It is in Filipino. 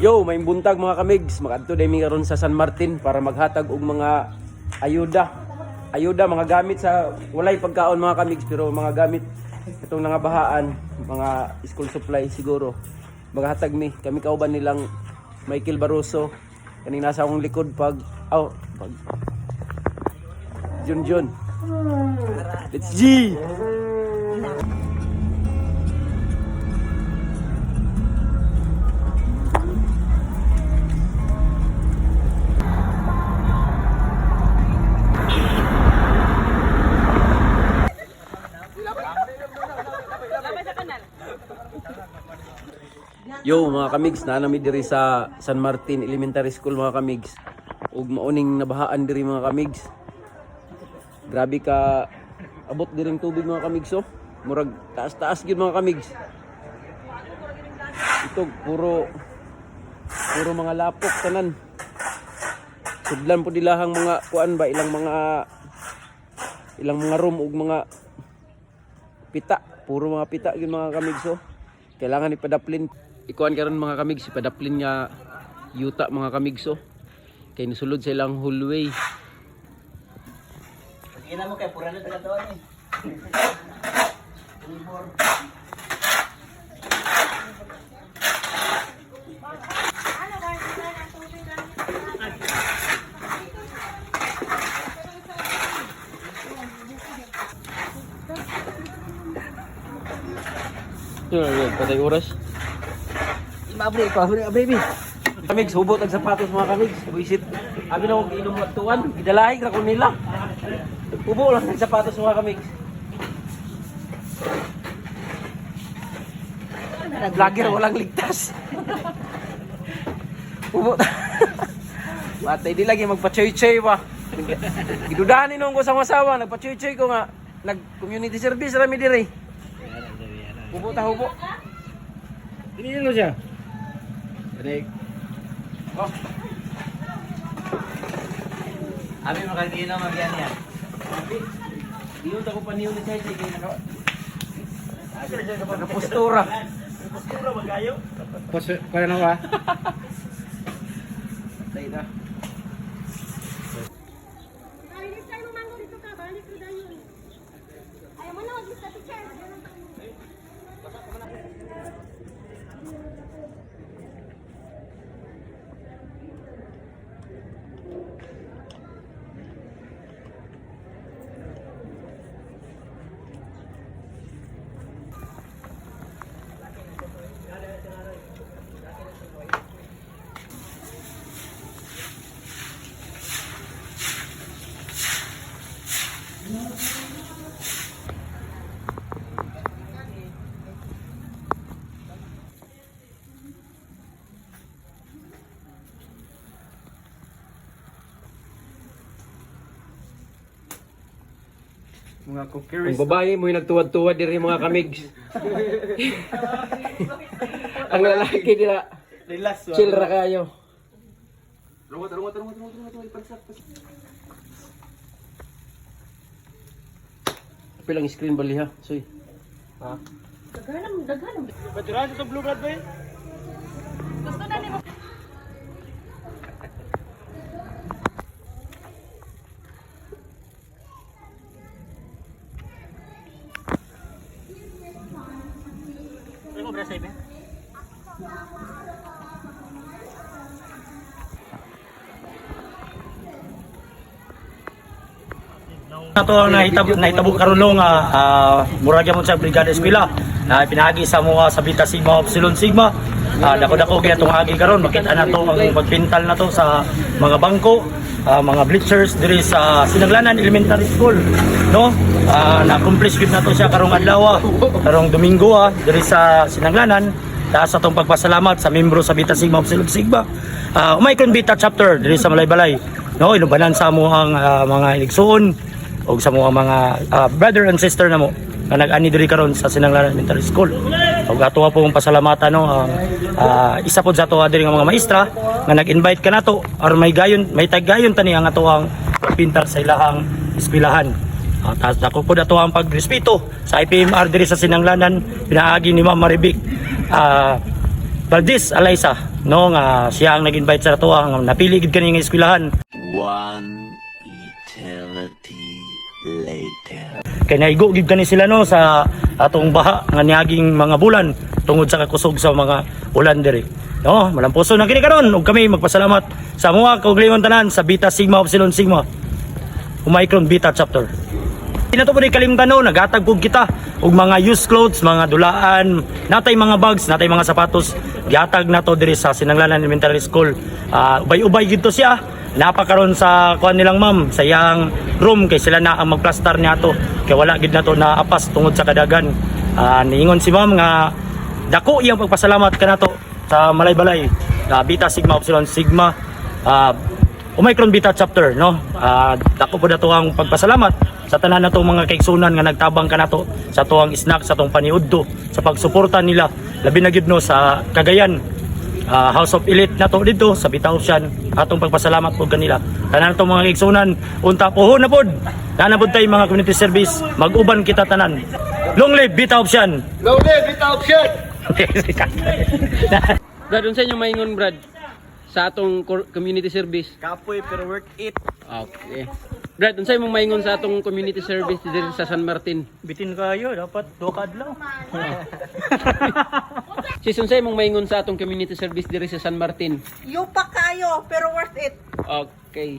Yo, may buntag mga kamigs, makadto day mi karon sa San Martin para maghatag og mga ayuda. Ayuda mga gamit sa walay pagkaon mga kamigs pero mga gamit itong nangabahaan, mga school supply siguro. Maghatag mi kami kauban nilang Michael Barroso kaning nasa akong likod pag Junjun. Let's G. Yo mga kamigs, naanami diri sa San Martin Elementary School mga kamigs. Ug mauning nabahaan diri mga kamigs. Grabe ka abot diring tubig mga kamigs oh. Murag taas-taas gyud mga kamigs. Ito puro mga lapok tanan. Sudlan po dilahang mga kuan ba ilang mga room ug mga pita, puro mga pita gyud mga kamigs oh. Kailangan ipadaplin. Ikuan karon mga kamigs, ipadaplin nga yuta mga kamigs oh. Kay nisulod sa ilang hallway. Ina mo kay pura na taga doon eh. Patay oras. Mabri pa, baby. Kamigs, hubot ang sapatos mga kamigs. Buisit. Abi na kong inom at tuwan. Gidalahin na ko nila. Hubo lang ang sapatos mga kamigs. Vlogger walang ligtas. Hubo. Matay di lagi magpa-choy-choy pa. Gidudahan nung ko sa masawa. Nagpa-choy-choy ko nga. Nag-community service rami diri. Hubo ta hubo. Ini lo siya. Adik. Oh. Abi makagina magyan yan. Diyon ta ko paniyon ni Chay kay naka postura. Postura magayo. Pos para na ba? Tay na. Balik tayo mango dito ka, balik ko dayon. Ayaw mo na mag-lista teacher. Mga cookies. Ang babae mo yung nagtuwad-tuwad diri mga kamigs. Ang lalaki nila Relax. chill ra kayo. Rungot. Pansat. Pilang screen bali ha. Soy. Ha? Daghanam. Paturan sa blue blood ba eh? Gusto na ni mo. Ay ko brasa ibe. Ato ang nahitabo karon nga murag gyud sa Brigada Eskwela na pinagi sa mga sa Beta Sigma Epsilon Sigma. Dako-dako kaya itong agi karon makita na to ang pagpintal na to sa mga bangko, mga bleachers diri sa Sinanglanan Elementary School, no? Na-accomplish gid na to siya karong adlaw, karong Domingo diri sa Sinanglanan. Taas atong pagpasalamat sa membro sa Beta Sigma Epsilon Sigma. Umaykon Beta chapter diri sa Malaybalay, no? Inubanan sa mo ang mga iligsoon o sa mga brother and sister na mo na nag-ani diri karon sa Sinanglanan Elementary School. Ug ato pong pasalamatan no ang isa pod sa ato diri nga mga maestra nga nag-invite ka nato or may tag-gayon tani ang ato ang pintar sa ilahang eskwelahan. Taas dako pod ato ang pagrespeto sa IPMR diri sa Sinanglanan pinaagi ni Ma'am Maribik. Valdez Alaysa no nga siya ang nag-invite sa ato ang napili gid kani nga eskwelahan. One eternity later. Kay naigo gid kani sila no sa atong baha nga niaging mga bulan tungod sa kakusog sa mga ulan diri. No, malampuso na kini karon ug kami magpasalamat sa mga kaugalingon tanan sa Beta Sigma Upsilon Sigma. Omicron Beta chapter. Inato po di kalimtan no, nagatag pug kita og mga used clothes, mga dulaan, natay mga bags, natay mga sapatos. Gihatag nato diri sa Sinanglanan Elementary School. Ubay-ubay gid to siya. Napakaron sa kuan nilang ma'am sa iyang room kay sila na ang magplaster niya to. Kay wala gid nato na apas tungod sa kadagan. Niingon si ma'am nga dako iyang pagpasalamat kanato sa Malay-Balay. Beta Sigma Upsilon Sigma. Omicron Beta chapter no. Dako po dato ang pagpasalamat sa tanan natong mga kaigsunan nga nagtabang kanato sa tuwang snack sa tuwang paniudto sa pagsuporta nila labi na gyud no sa Cagayan. House of Elite nato dito sa Beta Option atong pagpasalamat po kanila tanan natong mga kaigsunan unta pohon na pod nanabod tay mga community service mag-uban kita tanan. Long live Beta Option. Long live Beta Option. Brad, unsa inyo maingon Brad sa atong community service? Kapoy pero worth it. Okay. Brad, unsa imong maingon sa atong community service diri sa San Martin? Bitin kayo dapat do kadlaw. Sis, unsa imong maingon sa atong community service diri sa San Martin? Yupak kayo, pero worth it. Okay.